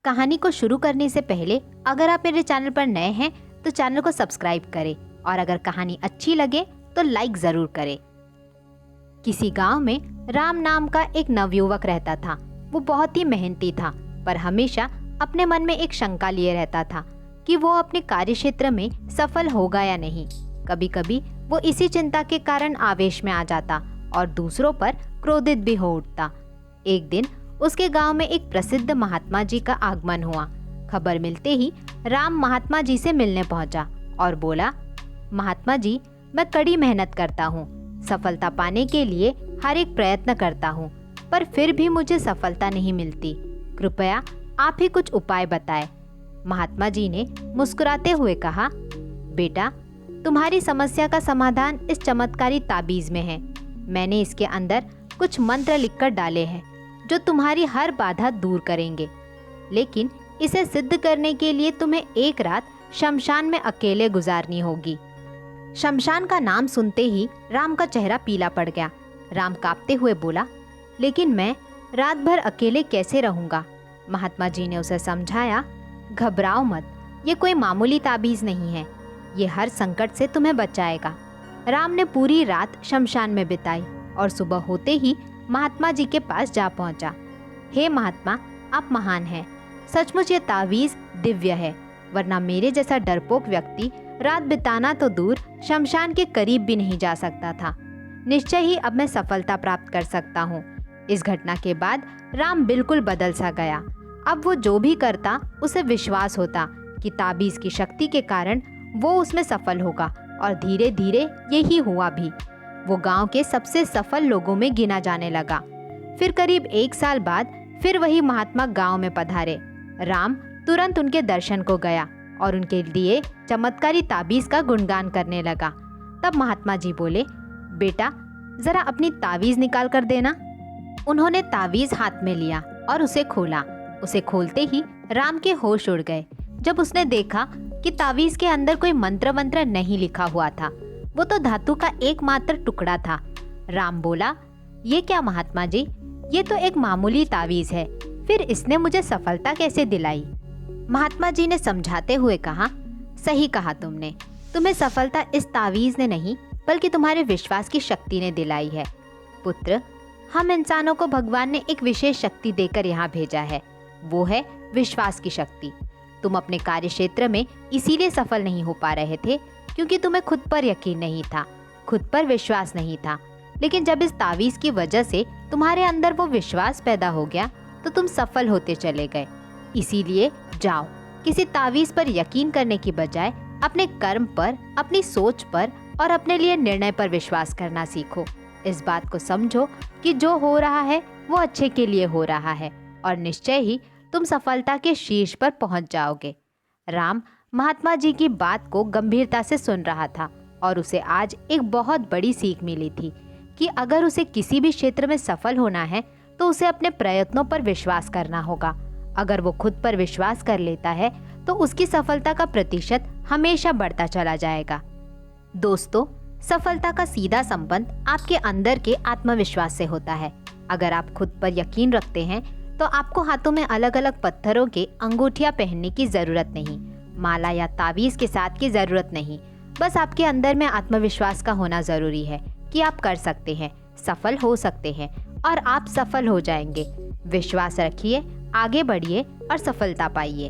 कहानी को शुरू करने से पहले अगर आप मेरे चैनल पर नए हैं तो चैनल को सब्सक्राइब करें और अगर कहानी अच्छी लगे तो लाइक ज़रूर करें। किसी गांव में राम नाम का एक नवयुवक रहता था। वो बहुत ही मेहनती था, पर हमेशा अपने मन में एक शंका लिए रहता था कि वो अपने कार्यक्षेत्र में सफल होगा या नहीं। कभी कभी वो इसी चिंता के कारण आवेश में आ जाता और दूसरों पर क्रोधित भी हो उठता। एक दिन उसके गांव में एक प्रसिद्ध महात्मा जी का आगमन हुआ। खबर मिलते ही राम महात्मा जी से मिलने पहुंचा और बोला, महात्मा जी, मैं कड़ी मेहनत करता हूँ, सफलता पाने के लिए हर एक प्रयत्न करता हूँ, पर फिर भी मुझे सफलता नहीं मिलती। कृपया आप ही कुछ उपाय बताएं। महात्मा जी ने मुस्कुराते हुए कहा, बेटा, तुम्हारी समस्या का समाधान इस चमत्कारी ताबीज में है। मैंने इसके अंदर कुछ मंत्र लिखकर डाले हैं जो तुम्हारी हर बाधा दूर करेंगे, लेकिन इसे सिद्ध करने के लिए तुम्हें एक रात शमशान में अकेले गुजारनी होगी। शमशान का नाम सुनते ही राम का चेहरा पीला पड़ गया। राम कांपते हुए बोला, लेकिन मैं रात भर अकेले कैसे रहूंगा? महात्मा जी ने उसे समझाया, घबराओ मत, ये कोई मामूली ताबीज नहीं है, ये हर संकट से तुम्हें बचाएगा। राम ने पूरी रात शमशान में बिताई और सुबह होते ही महात्मा जी के पास जा पहुंचा। हे महात्मा, आप महान हैं। सचमुच ये तावीज़ दिव्य है, वरना मेरे जैसा डरपोक व्यक्ति रात बिताना तो दूर शमशान के करीब भी नहीं जा सकता था। निश्चय ही अब मैं सफलता प्राप्त कर सकता हूँ। इस घटना के बाद राम बिल्कुल बदल सा गया। अब वो जो भी करता उसे विश्वास होता कि ताबीज़ की शक्ति के कारण वो उसमें सफल होगा, और धीरे धीरे यही हुआ भी। वो गांव के सबसे सफल लोगों में गिना जाने लगा। फिर करीब 1 साल बाद फिर वही महात्मा गांव में पधारे। राम तुरंत उनके दर्शन को गया और उनके लिए चमत्कारी ताबीज़ का गुणगान करने लगा। तब महात्मा जी बोले, बेटा, जरा अपनी ताबीज़ निकाल कर देना। उन्होंने ताबीज़ हाथ में लिया और उसे खोला। उसे खोलते ही राम के होश उड़ गए जब उसने देखा कि ताबीज़ के अंदर कोई मंत्र नहीं लिखा हुआ था, वो तो धातु का एकमात्र टुकड़ा था। राम बोला, ये क्या महात्मा जी, ये तो एक मामूली ताबीज़ है, फिर इसने मुझे सफलता कैसे दिलाई? महात्मा जी ने समझाते हुए कहा, सही कहा तुमने, तुम्हें सफलता इस ताबीज़ ने नहीं बल्कि तुम्हारे विश्वास की शक्ति ने दिलाई है। पुत्र, हम इंसानों को भगवान ने एक विशेष शक्ति देकर यहाँ भेजा है, वो है विश्वास की शक्ति। तुम अपने कार्यक्षेत्र में इसीलिए सफल नहीं हो पा रहे थे क्योंकि तुम्हें खुद पर यकीन नहीं था, खुद पर विश्वास नहीं था। लेकिन जब इस तावीज़ की वजह से तुम्हारे अंदर वो विश्वास पैदा हो गया तो तुम सफल होते चले गए। इसीलिए जाओ, किसी तावीज़ पर यकीन करने की बजाय अपने कर्म पर, अपनी सोच पर और अपने लिए निर्णय पर विश्वास करना सीखो। इस बात को समझो कि जो हो रहा है वो अच्छे के लिए हो रहा है और निश्चय ही तुम सफलता के शीर्ष पर पहुंच जाओगे। राम महात्मा जी की बात को गंभीरता से सुन रहा था और उसे आज एक बहुत बड़ी सीख मिली थी कि अगर उसे किसी भी क्षेत्र में सफल होना है तो उसे अपने प्रयत्नों पर विश्वास करना होगा। अगर वो खुद पर विश्वास कर लेता है तो उसकी सफलता का प्रतिशत हमेशा बढ़ता चला जाएगा। दोस्तों, सफलता का सीधा संबंध आपके अंदर के आत्मविश्वास से होता है। अगर आप खुद पर यकीन रखते हैं तो आपको हाथों में अलग अलग पत्थरों के अंगूठियां पहनने की जरूरत नहीं, माला या ताबीज़ के साथ की जरूरत नहीं। बस आपके अंदर में आत्मविश्वास का होना जरूरी है कि आप कर सकते हैं, सफल हो सकते हैं और आप सफल हो जाएंगे। विश्वास रखिए, आगे बढ़िए और सफलता पाइए।